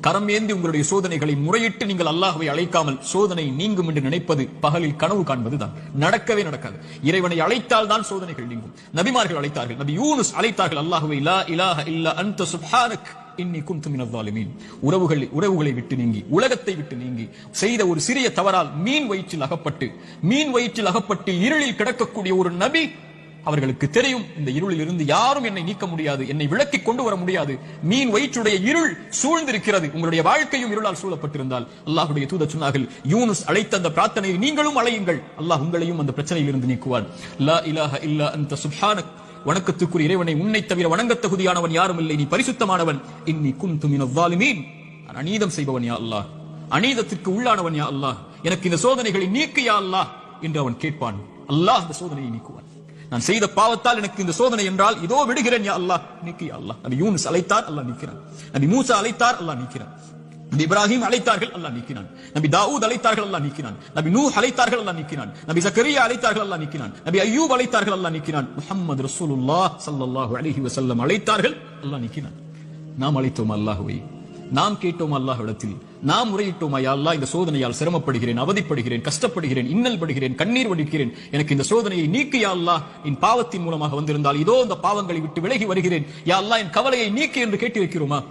கரம் ஏந்தி உங்களுடைய சோதனைகளை முறையிட்டு நீங்கள் அல்லாஹ்வை அழைக்காமல் சோதனை நீங்கும் என்று நினைப்பது பகலில் கனவு காண்பதுதான். நடக்கவே நடக்காது. இறைவனை அழைத்தால் தான் சோதனைகள் நீங்கும். நபிமார்கள் அழைத்தார்கள். நபி யூனுஸ் அழைத்தார்கள் அல்லாஹ்வை, லா இலாஹ இல்லா அன்த சுப்ஹானக் இன்னி குன்து மினல் ஸாலிமீன். உறவுகளை விட்டு நீங்கி, உலகத்தை விட்டு நீங்கி செய்த ஒரு சிறிய தவறால் மீன் வயிற்றில் அகப்பட்டு இருளில் கிடக்கக்கூடிய ஒரு நபி, அவர்களுக்கு தெரியும் இந்த இருளில் இருந்து யாரும் என்னை நீக்க முடியாது, என்னை விலக்கி கொண்டு வர முடியாது. மீன் வயிற்றுடைய இருள் சூழ்ந்திருக்கிறது. உங்களுடைய வாழ்க்கையும் இருளால் சூழப்பட்டிருந்தால் அல்லாஹ்வுடைய தூதர் சொன்னார்கள், யூனுஸ் அழைத்த அந்த பிரார்த்தனையை நீங்களும் அழையுங்கள், அல்லாஹ் உங்களையும் அந்த பிரச்சனையில் இருந்து நீக்குவான். லா இலாஹ இல்லா அன்த சுப்ஹானக், வணக்கத்துக்குரிய இறைவனை, உன்னை தவிர வணங்க தகுதியானவன் யாரும் இல்லை, நீ பரிசுத்தமானவன். இன்னி குன்து மினல் ஸாலிமீன், நான் அநீதம் செய்பவன் யா அல்லாஹ், அநீதத்திற்கு உள்ளானவன் யா அல்லாஹ், எனக்கு இந்த சோதனைகளை நீக்கு யா அல்லாஹ் என்று அவன் கேட்பான். அல்லாஹ் இந்த சோதனையை நீக்குவான். நான் செய்த பாவத்தால் எனக்கு இந்த சோதனை என்றால் இதோ விடுகிறேன் யா அல்லாஹ், நீக்கு யா அல்லாஹ். நபி யூனுஸ் அழைத்தார், அல்லாஹ் நீக்கிறான். நபி மூசா அழைத்தார், அல்லாஹ் நீக்கிறான். நபி இப்ராஹிம் அழைத்தார்கள், அல்லாஹ் நீக்கினான். நபி தாவூத் அழைத்தார்கள், அல்லாஹ் நீக்கினான். நபி நூஹ் அழைத்தார்கள், அல்லாஹ் நீக்கினான். நபி ஜக்கரியா அழைத்தார்கள், அல்லாஹ் நீக்கினான். நபி அய்யூப் அழைத்தார்கள், அல்லாஹ் நீக்கினான். முஹம்மது ரசூலுல்லாஹ் ஸல்லல்லாஹு அலைஹி வஸல்லம் அழைத்தார்கள், அல்லாஹ் நீக்கினான். நாம் அழைத்தோம் அல்லாஹ்வை, நாம் கேட்டோம் அல்லாஹ்விடத்தில், நாம் முறையிட்டோம், யா அல்லாஹ் இந்த சோதனையால் சிரமப்படுகிறேன், அவதிப்படுகிறேன், கஷ்டப்படுகிறேன், இன்னல் படுகிறேன், கண்ணீர் வடிக்கிறேன், எனக்கு இந்த சோதனையை நீக்கு யா அல்லாஹ். என் பாவத்தின் மூலமாக வந்திருந்தால் இதோ இந்த பாவங்களை விட்டு விலகி வருகிறேன் யா அல்லாஹ், என் கவலையை நீக்கு என்று கேட்டிருக்கிறோமா?